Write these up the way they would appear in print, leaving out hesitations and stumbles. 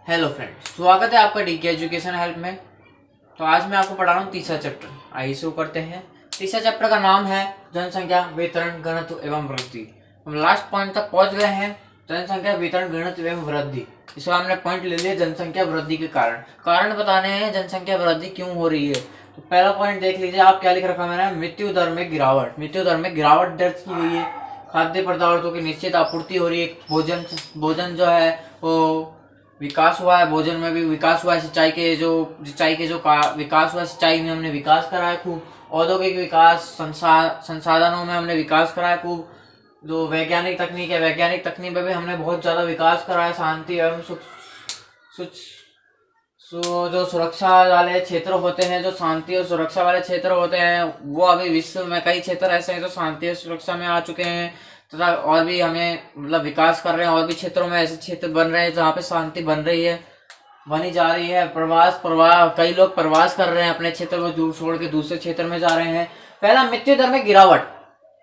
Hello friends, स्वागत है आपका डीके एजुकेशन हेल्प में। तो आज मैं आपको पढ़ा रहा हूँ तीसरा चैप्टर। आइए शुरू करते हैं। तीसरा चैप्टर का नाम है जनसंख्या, वितरण, घनत्व एवं वृद्धि। हम लास्ट पॉइंट तक पहुंच गए हैं। जनसंख्या, वितरण, घनत्व एवं वृद्धि। इसमें हमने पॉइंट ले लिया जनसंख्या वृद्धि के कारण बताने हैं जनसंख्या वृद्धि क्यों हो रही है। तो पहला पॉइंट देख लीजिए, आप क्या लिख रखा है मैंने, मृत्यु दर में गिरावट। मृत्यु दर में गिरावट दर्ज की हुई है। खाद्य पदार्थों की निश्चित आपूर्ति हो रही है। भोजन जो है वो विकास हुआ है। भोजन में भी विकास हुआ है। सिंचाई के जो विकास हुआ है, सिंचाई में हमने विकास करा है खूब। औद्योगिक विकास, संसाधनों में हमने विकास करा है खूब। जो वैज्ञानिक तकनीक है, वैज्ञानिक तकनीक में भी हमने बहुत ज्यादा विकास करा है। शांति एवं सुख जो सुरक्षा वाले क्षेत्र होते हैं, जो शांति और सुरक्षा वाले क्षेत्र होते हैं, वो अभी विश्व में कई क्षेत्र ऐसे हैं जो शांति और सुरक्षा में आ चुके हैं तथा और भी हमें मतलब विकास कर रहे हैं। और भी क्षेत्रों में ऐसे क्षेत्र बन रहे हैं जहाँ पे शांति बनी जा रही है। कई लोग प्रवास कर रहे हैं, अपने क्षेत्र को दूर छोड़ के दूसरे क्षेत्र में जा रहे हैं। पहला, मृत्यु दर में गिरावट।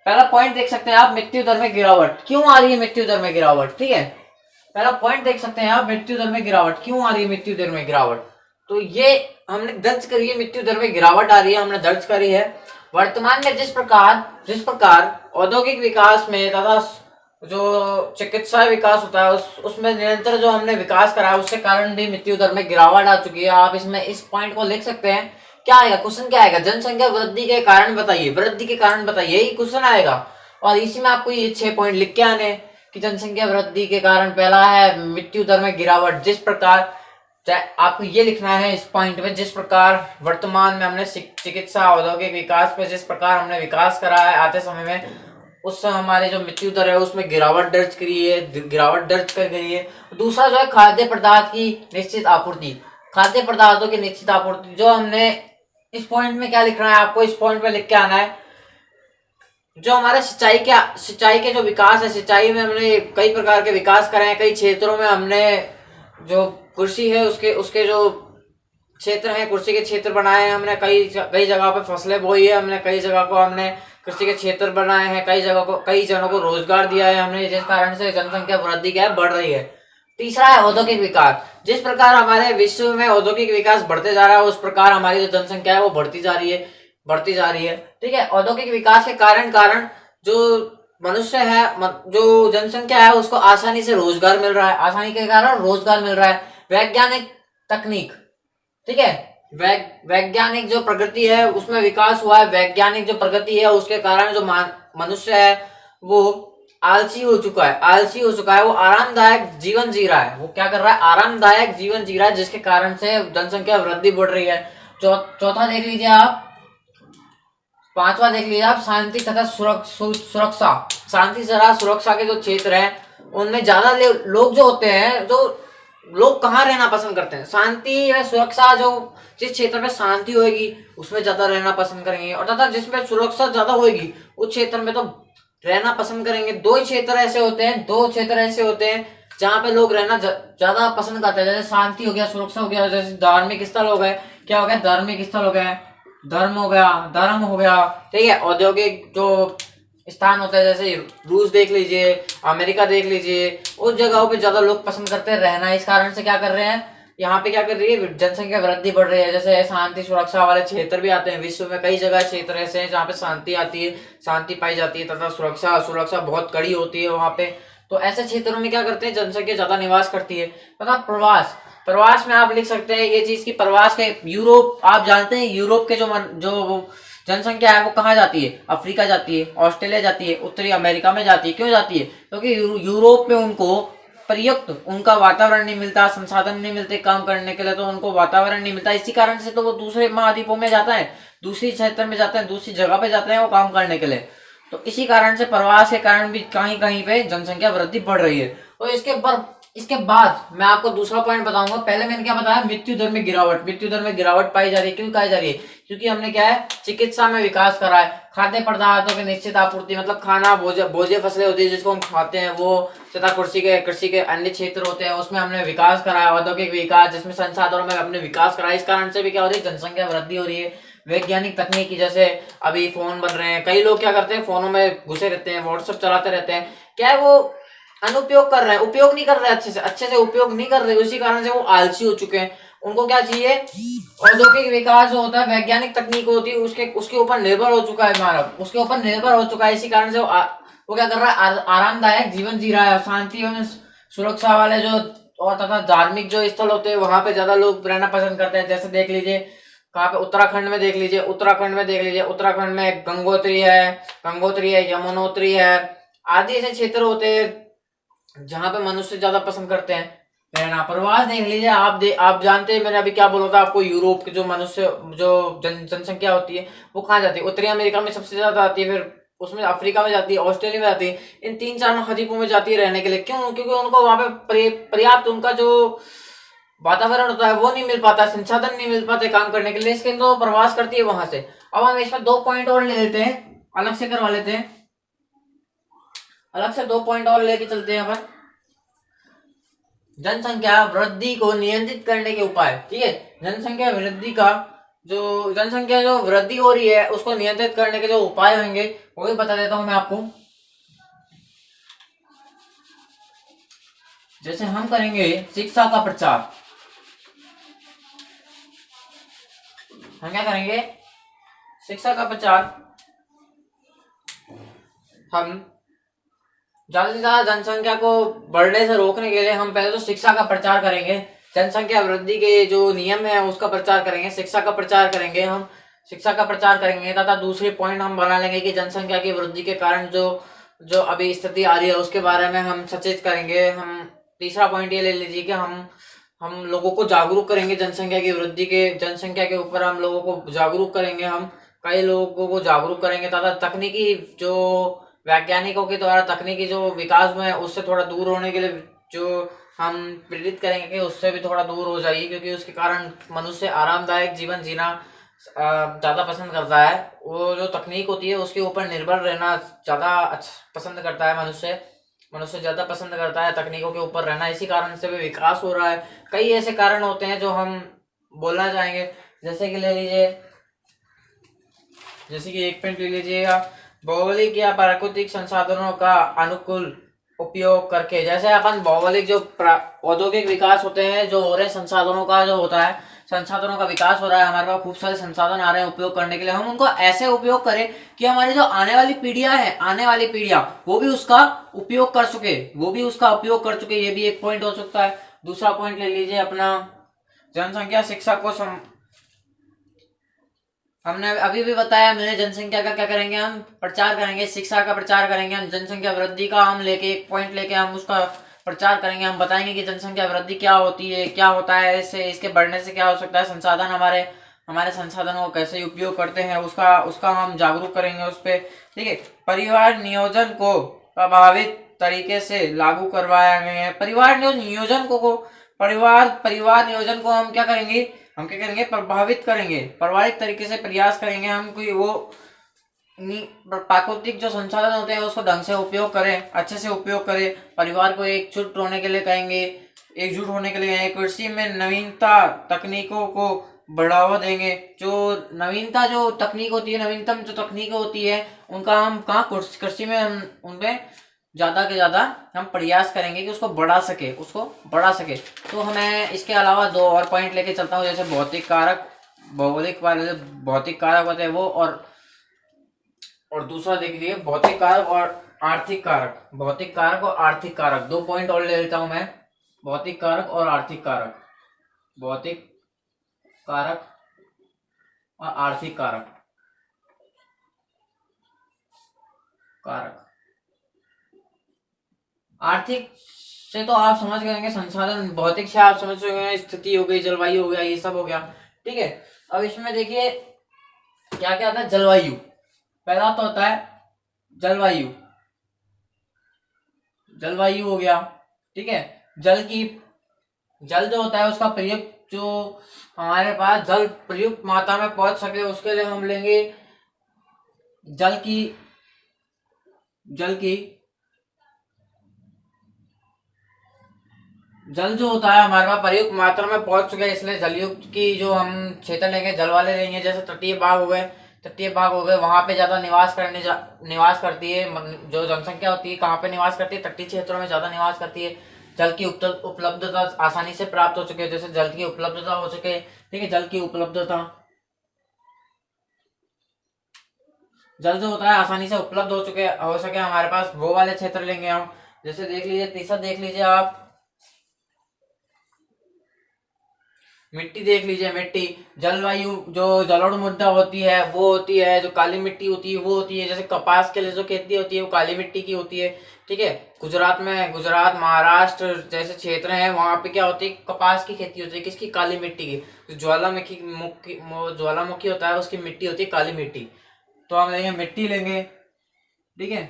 पहला पॉइंट देख सकते हैं आप, मृत्यु दर में गिरावट क्यों आ रही है। मृत्यु दर में गिरावट, ठीक है, पहला पॉइंट देख सकते हैं आप, मृत्यु दर में गिरावट क्यों आ रही है। मृत्यु दर में गिरावट तो ये हमने दर्ज करी है। मृत्यु दर में गिरावट आ रही है, हमने दर्ज करी है। वर्तमान में जिस प्रकार औद्योगिक विकास में तथा जो चिकित्सा विकास होता है उसमें निरंतर जो हमने विकास करा है, उसके कारण भी मृत्यु दर में गिरावट आ चुकी है। आप इसमें इस पॉइंट को लिख सकते हैं। क्या आएगा क्वेश्चन, क्या आएगा, जनसंख्या वृद्धि के कारण बताइए, वृद्धि के कारण बताइए, यही क्वेश्चन आएगा। और इसी में आपको ये 6 पॉइंट लिख के आने कि जनसंख्या वृद्धि के कारण पहला है मृत्यु दर में गिरावट। जिस प्रकार आपको ये लिखना है इस पॉइंट में, जिस प्रकार वर्तमान में हमने चिकित्सा औद्योगिक विकास पे जिस प्रकार हमने विकास करा है आते समय में, उस समय हमारे जो मृत्यु दर है उसमें गिरावट दर्ज कर गई है। दूसरा जो है खाद्य पदार्थ की निश्चित आपूर्ति। खाद्य पदार्थों की निश्चित आपूर्ति जो हमने इस पॉइंट में क्या लिखना है, आपको इस पॉइंट में लिख के आना है। जो हमारे सिंचाई के जो विकास है, सिंचाई में हमने कई प्रकार के विकास करे हैं। कई क्षेत्रों में हमने जो कृषि है उसके जो क्षेत्र हैं, कृषि के क्षेत्र बनाए हैं हमने। कई जगह पे फसलें बोई है हमने, कई जगह को हमने कृषि के क्षेत्र बनाए हैं, कई जनों को रोजगार दिया है हमने, जिस कारण से जनसंख्या वृद्धि क्या है, बढ़ रही है। तीसरा है औद्योगिक विकास। जिस प्रकार हमारे विश्व में औद्योगिक विकास बढ़ते जा रहा है, उस प्रकार हमारी जो जनसंख्या है वो बढ़ती जा रही है, ठीक है। औद्योगिक विकास के कारण जो मनुष्य है, जो जनसंख्या है, उसको आसानी से रोजगार मिल रहा है, आसानी के कारण रोजगार मिल रहा है। वैज्ञानिक तकनीक, ठीक है, वैज्ञानिक जो प्रगति है उसमें विकास हुआ है। वैज्ञानिक जो प्रगति है उसके कारण जो मनुष्य है वो आलसी हो चुका है। वो आरामदायक जीवन जी रहा है। वो क्या कर रहा है, आरामदायक जीवन जी रहा है, जिसके कारण से जनसंख्या वृद्धि बढ़ रही है। चौथा देख लीजिए आप, पांचवा देख लीजिए आप, शांति तथा सुरक्षा। शांति तथा सुरक्षा के जो क्षेत्र हैं उनमें ज्यादा लोग जो होते हैं, जो लोग कहाँ रहना पसंद करते हैं, शांति या सुरक्षा। जो जिस क्षेत्र में शांति होगी उसमें ज्यादा रहना पसंद करेंगे, और तथा जिसमें सुरक्षा ज्यादा होगी उस क्षेत्र में तो रहना पसंद करेंगे। दो क्षेत्र ऐसे होते हैं जहाँ पे लोग रहना ज्यादा पसंद करते हैं। जैसे शांति हो गया, सुरक्षा हो गया। जैसे धार्मिक स्थल हो गए, क्या हो गया, धार्मिक स्थल हो गए, धर्म हो गया, ठीक है। औद्योगिक जो स्थान होता है, जैसे रूस देख लीजिए, अमेरिका देख लीजिए, उस जगहों पे ज्यादा लोग पसंद करते हैं रहना। इस कारण से क्या कर रहे हैं, यहाँ पे क्या कर रही है, जनसंख्या वृद्धि बढ़ रही है। जैसे शांति सुरक्षा वाले क्षेत्र भी आते हैं। विश्व में कई जगह क्षेत्र ऐसे हैं जहाँ पे शांति आती है, शांति पाई जाती है, तथा सुरक्षा बहुत कड़ी होती है वहाँ पे। तो ऐसे क्षेत्रों में क्या करते हैं, जनसंख्या ज्यादा निवास करती है। तथा प्रवास में आप लिख सकते हैं ये चीज की, प्रवास के यूरोप, आप जानते हैं यूरोप के जो जनसंख्या है वो कहाँ जाती है, अफ्रीका जाती है, ऑस्ट्रेलिया जाती है, उत्तरी अमेरिका में जाती है। क्यों जाती है, क्योंकि यूरोप में उनको प्रयुक्त उनका वातावरण नहीं मिलता, संसाधन नहीं मिलते काम करने के लिए, तो उनको वातावरण नहीं मिलता। इसी कारण से तो वो दूसरे महाद्वीपों में जाता है, दूसरी क्षेत्र में जाते हैं, दूसरी जगह पे जाते हैं वो काम करने के लिए। तो इसी कारण से प्रवास के कारण भी कहीं कहीं पे जनसंख्या वृद्धि बढ़ रही है। और इसके बाद मैं आपको दूसरा पॉइंट बताऊंगा। पहले मैंने क्या बताया, मृत्यु दर में गिरावट पाई जा रही है। क्यों पाई जा रही है, क्योंकि हमने क्या है, चिकित्सा में विकास करा है। खाद्य पदार्थों की निश्चित आपूर्ति, मतलब खाना, भोज्य फसलें होती है जिसको हम खाते हैं वो, तथा कृषि के अन्य क्षेत्र होते हैं उसमें हमने विकास करा है। औद्योगिक विकास, जिसमें संसाधनों में हमने विकास करा है। इस कारण से भी क्या हो रही है, जनसंख्या वृद्धि हो रही है। वैज्ञानिक तकनीकी, जैसे अभी फोन बन रहे हैं, कई लोग क्या करते हैं, फोनों में घुसे रहते हैं, व्हाट्सएप चलाते रहते हैं। क्या है, वो अनुपयोग कर रहे हैं, उपयोग नहीं कर रहे, अच्छे से उपयोग नहीं कर रहे, उसी कारण से वो आलसी हो चुके हैं। उनको क्या चाहिए, औद्योगिक विकास जो होता है, वैज्ञानिक तकनीक होती है, उसके उसके ऊपर निर्भर हो चुका है मानव, उसके ऊपर निर्भर हो चुका है। इसी कारण से वो क्या कर रहा है, आरामदायक जीवन जी रहा है, शांति एवं सुरक्षा वाले जो और तथा धार्मिक जो स्थल होते हैं वहां पे ज्यादा लोग रहना पसंद करते हैं। जैसे देख लीजिए कहाँ पे, उत्तराखंड में देख लीजिए, उत्तराखंड में गंगोत्री है, यमुनोत्री है, आदि ऐसे क्षेत्र होते हैं जहाँ पे मनुष्य ज्यादा पसंद करते हैं रहना। प्रवास देख लीजिए आप जानते हैं, मैंने अभी क्या बोला था आपको, यूरोप के जो मनुष्य जो जनसंख्या होती है वो कहाँ जाती है, उत्तरी अमेरिका में सबसे ज्यादा आती है, फिर उसमें अफ्रीका में जाती है, ऑस्ट्रेलिया में जाती है, इन 3-4 महाद्वीपों में जाती है रहने के लिए। क्यों? क्योंकि उनको वहां पे पर्याप्त उनका जो वातावरण होता है वो नहीं मिल पाता, संसाधन नहीं मिल पाते काम करने के लिए, इसके लिए तो प्रवास करती है वहां से। अब हम इसमें 2 पॉइंट और ले लेते हैं, अलग से करवा लेते हैं, अलग से 2 पॉइंट और लेके चलते हैं अपन। जनसंख्या वृद्धि को नियंत्रित करने के उपाय, ठीक है, जनसंख्या जो वृद्धि हो रही है उसको नियंत्रित करने के जो उपाय होंगे वो भी बता देता हूं मैं आपको। जैसे हम करेंगे शिक्षा का प्रचार, हम क्या करेंगे, शिक्षा का प्रचार, हम ज्यादा से ज्यादा जनसंख्या को बढ़ने से रोकने के लिए हम पहले तो शिक्षा का प्रचार करेंगे, जनसंख्या वृद्धि के जो नियम है उसका प्रचार करेंगे, शिक्षा का प्रचार करेंगे, हम शिक्षा का प्रचार करेंगे तथा दूसरी पॉइंट हम बना लेंगे कि जनसंख्या की वृद्धि के कारण जो जो अभी स्थिति आ रही है उसके बारे में हम सचेत करेंगे। हम तीसरा पॉइंट ये ले लीजिए कि हम लोगों को जागरूक करेंगे, जनसंख्या के ऊपर हम लोगों को जागरूक करेंगे, हम कई लोगों को जागरूक करेंगे तथा तकनीकी जो वैज्ञानिकों के द्वारा तकनीकी जो विकास में है उससे थोड़ा दूर होने के लिए जो हम प्रेरित करेंगे कि उससे भी थोड़ा दूर हो जाइए, क्योंकि उसके कारण मनुष्य आरामदायक जीवन जीना ज़्यादा पसंद करता है। वो जो तकनीक होती है उसके ऊपर निर्भर रहना ज़्यादा पसंद करता है, मनुष्य ज़्यादा पसंद करता है तकनीकों के ऊपर रहना, इसी कारण से भी विकास हो रहा है। कई ऐसे कारण होते हैं जो हम बोलना चाहेंगे, जैसे कि ले लीजिए, जैसे कि एक पॉइंट ले लीजिएगा, भौगोलिक या प्राकृतिक संसाधनों का अनुकूल उपयोग करके। जैसे अपन भौगोलिक जो औद्योगिक विकास होते हैं जो हो रहे हैं, संसाधनों का जो होता है, संसाधनों का विकास हो रहा है, हमारे पास खूब सारे संसाधन आ रहे हैं उपयोग करने के लिए, हम उनको ऐसे उपयोग करें कि हमारी जो आने वाली पीढ़ियां वो भी उसका उपयोग कर सके, ये भी एक पॉइंट हो सकता है। दूसरा पॉइंट ले लीजिए अपना, जनसंख्या शिक्षा को हमने अभी भी बताया, मैंने जनसंख्या का क्या करेंगे, हम प्रचार करेंगे, शिक्षा का प्रचार करेंगे, हम जनसंख्या वृद्धि का हम लेके एक पॉइंट लेके हम उसका प्रचार करेंगे, हम बताएंगे कि जनसंख्या वृद्धि क्या होती है, क्या होता है, इससे इसके बढ़ने से क्या हो सकता है, संसाधन हमारे संसाधनों को कैसे उपयोग करते हैं उसका हम जागरूक करेंगे उस पर, ठीक है। परिवार नियोजन को प्रभावित तरीके से लागू करवाया गया है। परिवार नियोजन को हम क्या करेंगे, प्रभावित तरीके से प्रयास करेंगे, हम कोई वो प्राकृतिक जो संसाधन होते हैं उसको ढंग से उपयोग करें, अच्छे से उपयोग करें, परिवार को एकजुट होने के लिए कहेंगे, कृषि में नवीनता तकनीकों को बढ़ावा देंगे। जो नवीनतम जो तकनीक होती है उनका हम कहाँ कृषि में हम उनपे ज्यादा के ज्यादा हम प्रयास करेंगे कि उसको बढ़ा सके। तो हमें इसके अलावा 2 और पॉइंट लेके चलता हूँ, जैसे भौतिक कारक, भौगोलिक वाले भौतिक कारक होते हैं वो, और दूसरा देखिए भौतिक कारक और आर्थिक कारक। 2 पॉइंट और ले लेता हूं मैं, भौतिक कारक और आर्थिक कारक, आर्थिक से तो आप समझ गए संसाधन, भौतिक से आप समझ गए स्थिति हो गई, जलवायु हो गया, ये सब हो गया, ठीक है। अब इसमें देखिए क्या क्या आता है, जलवायु, पहला तो होता है जलवायु हो गया, ठीक है। जल जो होता है उसका प्रयोग, जो हमारे पास जल प्रयुक्त मात्रा में पहुंच सके उसके लिए हम लेंगे जल जो होता है हमारे पास प्रयुक्त मात्रा में पहुंच चुके हैं, इसलिए जलयुक्त की जो हम क्षेत्र लेंगे, जल वाले लेंगे, जैसे तटीय भाग हो गए, तटीय भाग हो गए, वहां पे ज्यादा निवास करती है जो जनसंख्या होती है, कहाँ पे निवास करती है, तटीय क्षेत्रों में ज्यादा निवास करती है। जल की उपलब्धता आसानी से प्राप्त हो चुके हैं, जैसे जल की उपलब्धता हो चुके, ठीक है, जल की उपलब्धता, जल जो होता है आसानी से उपलब्ध हो सके हमारे पास, वो वाले क्षेत्र लेंगे हम। जैसे देख लीजिए तीसरा, देख लीजिए आप मिट्टी, देख लीजिए मिट्टी, जलवायु जो जलोढ़ मृदा होती है वो होती है, जो काली मिट्टी होती है वो होती है, जैसे कपास के लिए जो खेती होती है वो काली मिट्टी की होती है, ठीक है। गुजरात महाराष्ट्र जैसे क्षेत्र हैं वहां पे क्या होती है, कपास की खेती होती है, किसकी, काली मिट्टी की। ज्वालामुखी होता है उसकी मिट्टी होती है काली मिट्टी। तो हम लेंगे मिट्टी लेंगे, ठीक है,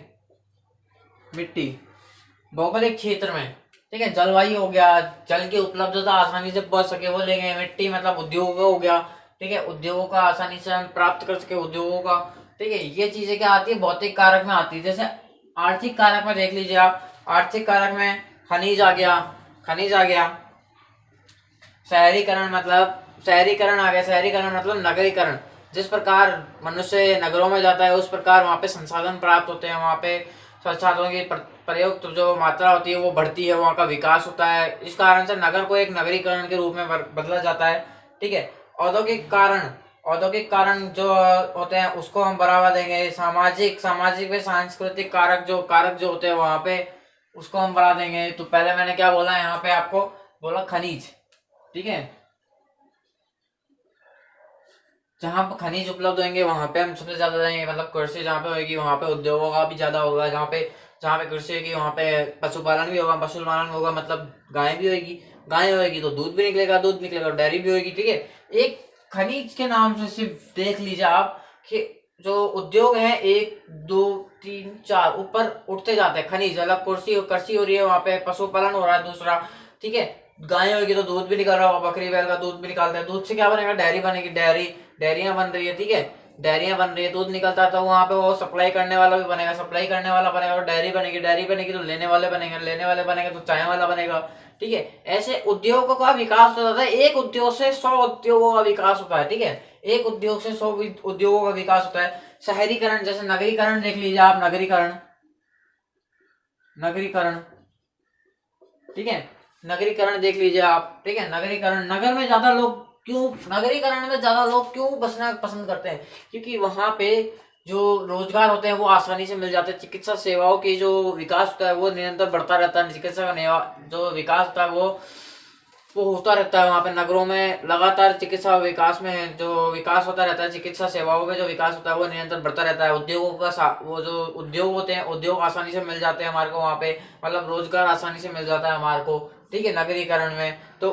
मिट्टी। भौगोलिक क्षेत्र में, ठीक है, जलवायु हो गया, जल की उपलब्धता आसानी से पहुंच सके वो लेंगे। मिट्टी मतलब उद्योग हो गया, ठीक है, उद्योगों का आसानी से हम प्राप्त कर सके उद्योगों का, ठीक है। ये चीजें क्या आती है, भौतिक कारक में आती है। जैसे आर्थिक कारक में देख लीजिए आप, आर्थिक कारक में खनिज आ गया, शहरीकरण आ गया, शहरीकरण मतलब नगरीकरण। जिस प्रकार मनुष्य नगरों में जाता है उस प्रकार वहाँ पे संसाधन प्राप्त होते हैं, वहाँ पे संसाधनों की प्रयोग जो मात्रा होती है वो बढ़ती है, वहाँ का विकास होता है। इस कारण से नगर को एक नगरीकरण के रूप में बदला जाता है, ठीक है। औद्योगिक कारण जो होते हैं उसको हम बढ़ावा देंगे। सामाजिक व सांस्कृतिक कारक जो होते हैं वहाँ पे उसको हम बढ़ा देंगे। तो पहले मैंने क्या बोला, यहाँ पे आपको बोला खनिज, ठीक है, जहाँ पर खनिज उपलब्ध होंगे वहां पे हम सबसे ज्यादा जाएंगे। मतलब कृषि जहाँ पे होगी वहां पे उद्योगों का भी ज्यादा होगा, जहाँ पे कृषि होगी वहाँ पे पशुपालन भी होगा, मतलब गाय होगी तो दूध निकलेगा, डेयरी भी होगी, ठीक है। एक खनिज के नाम से सिर्फ देख लीजिए आप कि जो उद्योग है 1 2 3 4 ऊपर उठते जाते हैं खनिज, मतलब कृषि हो रही है, वहाँ पे पशुपालन हो रहा है दूसरा, ठीक है। गाय होगी तो दूध भी निकल रहा होगा, बकरी बैल का दूध भी निकालते हैं, दूध से क्या बनेगा, डेयरी बनेगी, डेयरियां बन रही है, ठीक है, डेयरियां बन रही है, दूध निकलता है तो वहां पे वो सप्लाई करने वाला बनेगा और डेयरी बनेगी तो लेने वाले बनेंगे तो चाय वाला बनेगा, ठीक है। ऐसे उद्योगों का विकास हो जाता है, एक उद्योग से 100 उद्योगों का विकास होता है, ठीक है, एक उद्योग से 100 उद्योगों का विकास होता है। शहरीकरण, जैसे नगरीकरण देख लीजिए आप, नगरीकरण, ठीक है, नगरीकरण देख लीजिए आप, ठीक है। नगरीकरण में ज्यादा लोग क्यों बसना पसंद करते हैं, क्योंकि वहां पे जो रोजगार होते हैं वो आसानी से मिल जाते हैं। चिकित्सा सेवाओं की जो विकास होता है वो निरंतर बढ़ता रहता है, चिकित्सा का जो विकास होता है वो होता रहता है। वहाँ पे नगरों में लगातार चिकित्सा विकास में जो विकास होता रहता है, चिकित्सा सेवाओं में जो विकास होता है वो निरंतर बढ़ता रहता है। उद्योगों का वो जो उद्योग होते हैं, उद्योग आसानी से मिल जाते हैं हमारे को वहाँ पे, मतलब रोजगार आसानी से मिल जाता है हमारे को, ठीक है, नगरीकरण में। तो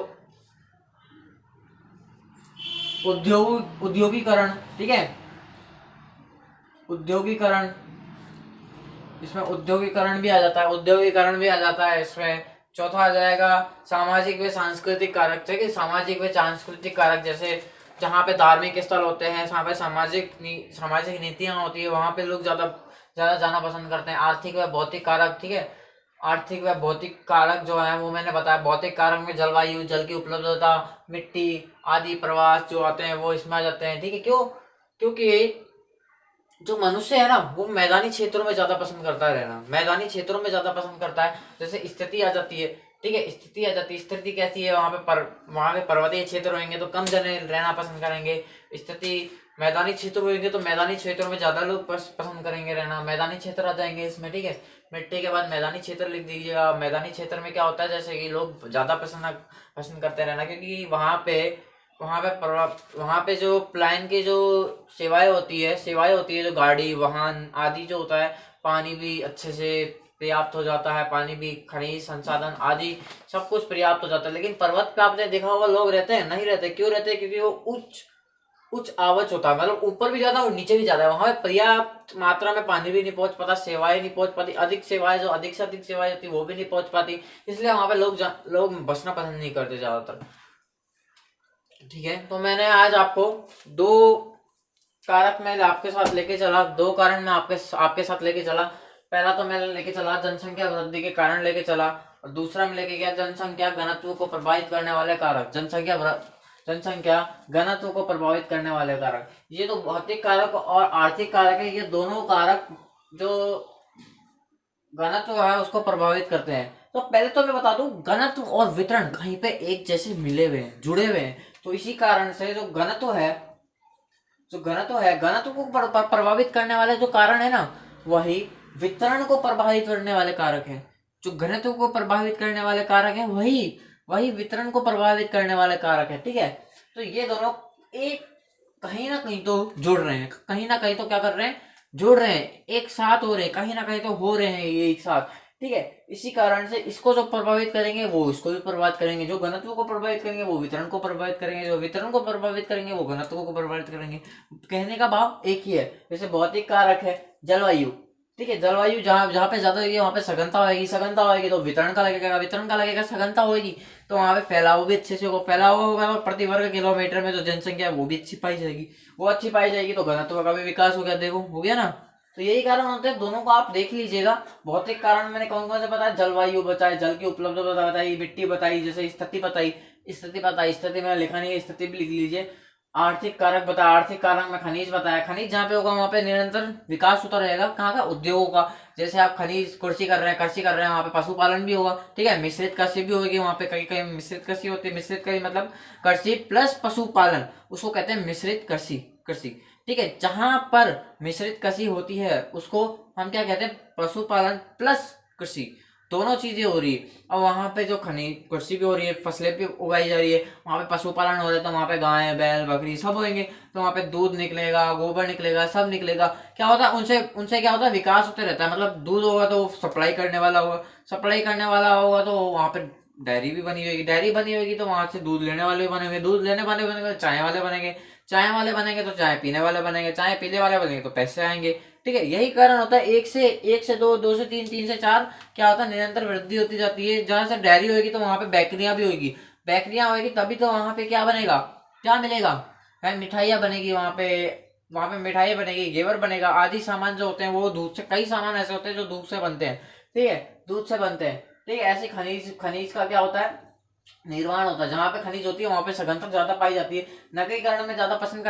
उद्योगीकरण, ठीक है, उद्योगीकरण, इसमें उद्योगीकरण भी आ जाता है इसमें। चौथा आ जाएगा सामाजिक व सांस्कृतिक कारक, ठीक है, सामाजिक व सांस्कृतिक कारक, जैसे जहाँ पे धार्मिक स्थल होते हैं, जहाँ पे सामाजिक नीतियां होती है वहां पे लोग ज्यादा जाना पसंद करते हैं। आर्थिक व भौतिक कारक, ठीक है, आर्थिक व भौतिक कारक जो है वो मैंने बताया। भौतिक कारक में जलवायु, जल की उपलब्धता, मिट्टी आदि प्रवास जो आते हैं वो इसमें आ जाते हैं, ठीक है। क्योंकि जो मनुष्य है ना वो मैदानी क्षेत्रों में ज्यादा पसंद करता है रहना, मैदानी क्षेत्रों में ज्यादा पसंद करता है। जैसे स्थिति आ जाती है, ठीक है, स्थिति कैसी है, वहां पे पर्वतीय क्षेत्र होंगे तो कम जने रहना पसंद करेंगे। स्थिति मैदानी क्षेत्र होंगे तो मैदानी क्षेत्रों में ज्यादा लोग पसंद करेंगे रहना, मैदानी क्षेत्र आ जाएंगे इसमें, ठीक है। मिट्टी के बाद मैदानी क्षेत्र लिख दीजिएगा। मैदानी क्षेत्र में क्या होता है, जैसे कि लोग ज्यादा पसंद करते रहना, क्योंकि वहां पे जो प्लान की जो सेवाएं होती है जो गाड़ी वाहन आदि जो होता है, पानी भी अच्छे से पर्याप्त हो जाता है, पानी भी, खनिज संसाधन आदि सब कुछ पर्याप्त हो जाता है। लेकिन पर्वत पे आपने देखा होगा लोग रहते हैं, नहीं रहते, क्यों रहते हैं, क्योंकि वो उच्च आवाज होता है, मतलब ऊपर भी ज्यादा और नीचे भी ज्यादा है, वहां पे पर्याप्त मात्रा में पानी भी नहीं पहुंच पाता, सेवाएं नहीं पहुंच पाती, अधिक से अधिक सेवाएं होती वो भी नहीं पहुंच पाती, इसलिए वहां पे लोग बसना पसंद नहीं करते ज्यादातर, ठीक है। तो मैंने आज आपको 2 कारक मैं आपके साथ लेके चला, 2 कारण मैं आपके साथ लेके चला। पहला तो मैं लेके चला जनसंख्या वृद्धि के कारण लेके चला, और दूसरा में लेके गया जनसंख्या घनत्व को प्रभावित करने वाले कारक, जनसंख्या, घनत्व को प्रभावित करने वाले कारक। ये तो भौतिक कारक और आर्थिक कारक है, ये दोनों कारक जो घनत्व है उसको प्रभावित करते हैं। तो पहले तो मैं बता दूं, घनत्व और वितरण कहीं पे एक जैसे मिले हुए हैं, जुड़े हुए हैं। तो इसी कारण से जो घनत्व है, घनत्व को प्रभावित करने वाले जो कारण है ना, वही वितरण को प्रभावित करने वाले कारक है। जो घनत्व को प्रभावित करने वाले कारक है, वही वही वितरण को प्रभावित करने वाले कारक है। ठीक है, तो ये दोनों एक कहीं ना कहीं तो जुड़ रहे हैं, कहीं ना कहीं तो क्या कर रहे हैं, जुड़ रहे हैं, एक साथ हो रहे हैं, कहीं ना कहीं तो हो रहे हैं ये एक साथ। ठीक है, इसी कारण से इसको जो प्रभावित करेंगे वो इसको भी प्रभावित करेंगे, जो घनत्व को प्रभावित करेंगे वो वितरण को प्रभावित करेंगे, जो वितरण को प्रभावित करेंगे वो घनत्व को प्रभावित करेंगे। कहने का भाव एक ही है। जैसे भौतिक कारक है जलवायु, ठीक है, जलवायु जहाँ जहाँ पे ज्यादा होगी वहाँ पे सघनता होगी, सघनता होगी तो वितरण का लगेगा, वितरण का लगेगा, सघनता होगी तो वहाँ पे फैलाव भी अच्छे से होगा, फैलाव होगा तो प्रति वर्ग किलोमीटर में जो जनसंख्या है वो भी अच्छी पाई जाएगी, वो अच्छी पाई जाएगी तो घनत्व का भी विकास हो गया। देखो हो गया ना। तो यही कारण होते हैं, दोनों को आप देख लीजिएगा। भौतिक कारण मैंने कौन कौन से बताया, जलवायु बताया, जल की उपलब्धता बताई, मिट्टी बताई, जैसे स्थिति बताई, स्थिति मैंने लिखा नहीं है, स्थिति भी लिख लीजिए। आर्थिक कारक बताया, आर्थिक कारक में खनिज बताया, खनिज जहाँ पे होगा वहाँ पे निरंतर विकास होता रहेगा। कहाँ का, उद्योगों का। जैसे आप खनिज कृषि कर रहे हैं, वहाँ पे पशुपालन भी होगा। ठीक है, मिश्रित कृषि भी होगी वहाँ पे, कहीं कहीं मिश्रित कृषि होती है। मिश्रित कृषि मतलब कृषि प्लस पशुपालन, उसको कहते हैं मिश्रित कृषि। कृषि ठीक है, जहां पर मिश्रित कृषि होती है उसको हम क्या कहते हैं, पशुपालन प्लस कृषि, दोनों चीजें हो रही है। और वहां पे जो खनिज कृषि भी हो रही है, फसलें भी उगाई जा रही है, वहां पे पशुपालन हो रहा है, तो वहां पे गाय बैल बकरी सब होंगे, तो वहां पे दूध निकलेगा, गोबर निकलेगा, सब निकलेगा। क्या होता है, उनसे उनसे क्या होता है, विकास होते रहता है। मतलब दूध होगा तो सप्लाई करने वाला होगा, तो वहां पे डेयरी भी बनी होगी, डेयरी बनी होगी तो वहां से दूध लेने वाले भी बनेंगे, दूध लेने वाले बनेंगे तो चाय वाले बनेंगे, चाय वाले बनेंगे तो चाय पीने वाले बनेंगे, चाय पीने वाले बनेंगे तो पैसे आएंगे। ठीक है, यही कारण होता है, एक से दो, दो से तीन, तीन से चार, क्या होता है, निरंतर वृद्धि होती जाती है। जहां से डेयरी होगी तो वहां पे बैकरियां भी होगी, बैकरियां होगी तभी तो वहां पे क्या बनेगा, क्या मिलेगा, मिठाइयाँ बनेगी वहां पे मिठाई बनेगी, घेवर बनेगा, आदि सामान जो होते हैं वो दूध से, कई सामान ऐसे होते हैं जो दूध से बनते हैं। ठीक है, दूध से बनते हैं। ठीक है, ऐसे खनिज खनिज का क्या होता है, निर्माण होता है। जहां पे खनिज होती है वहां पे सघनता ज्यादा पाई जाती है। नगरीकरण में ज्यादा पसंद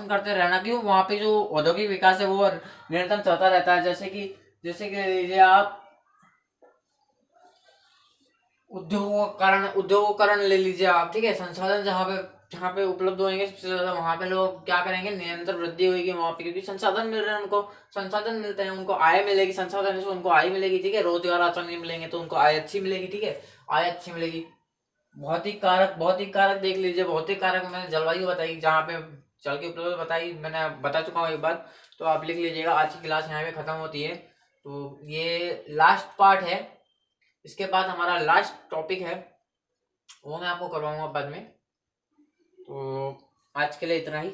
करते रहना, क्यों, वहां पे जो औद्योगिक विकास है वो निरंतर चलता रहता है। जैसे कि लीजिए आप उद्योगीकरण ले लीजिए आप। ठीक है, संसाधन जहाँ पे उपलब्ध होंगे सबसे ज्यादा, वहां पे लोग क्या करेंगे, निरंतर वृद्धि होगी वहां पे, क्योंकि संसाधन मिल रहे हैं उनको, संसाधन मिलते हैं उनको, आय मिलेगी, संसाधन से उनको आय मिलेगी। ठीक है, रोजगार आसान नहीं मिलेंगे तो उनको आय अच्छी मिलेगी। ठीक है, आय अच्छी मिलेगी। भौतिक कारक देख लीजिए। भौतिक कारक मैंने जलवायु बताई, जहाँ पे जल की उपलब्धता बताई, मैंने बता चुका हूँ एक बार, तो आप लिख लीजिएगा। आज की क्लास यहाँ पे खत्म होती है, तो ये लास्ट पार्ट है। इसके बाद हमारा लास्ट टॉपिक है, वो मैं आपको करवाऊंगा बाद में। तो आज के लिए इतना ही।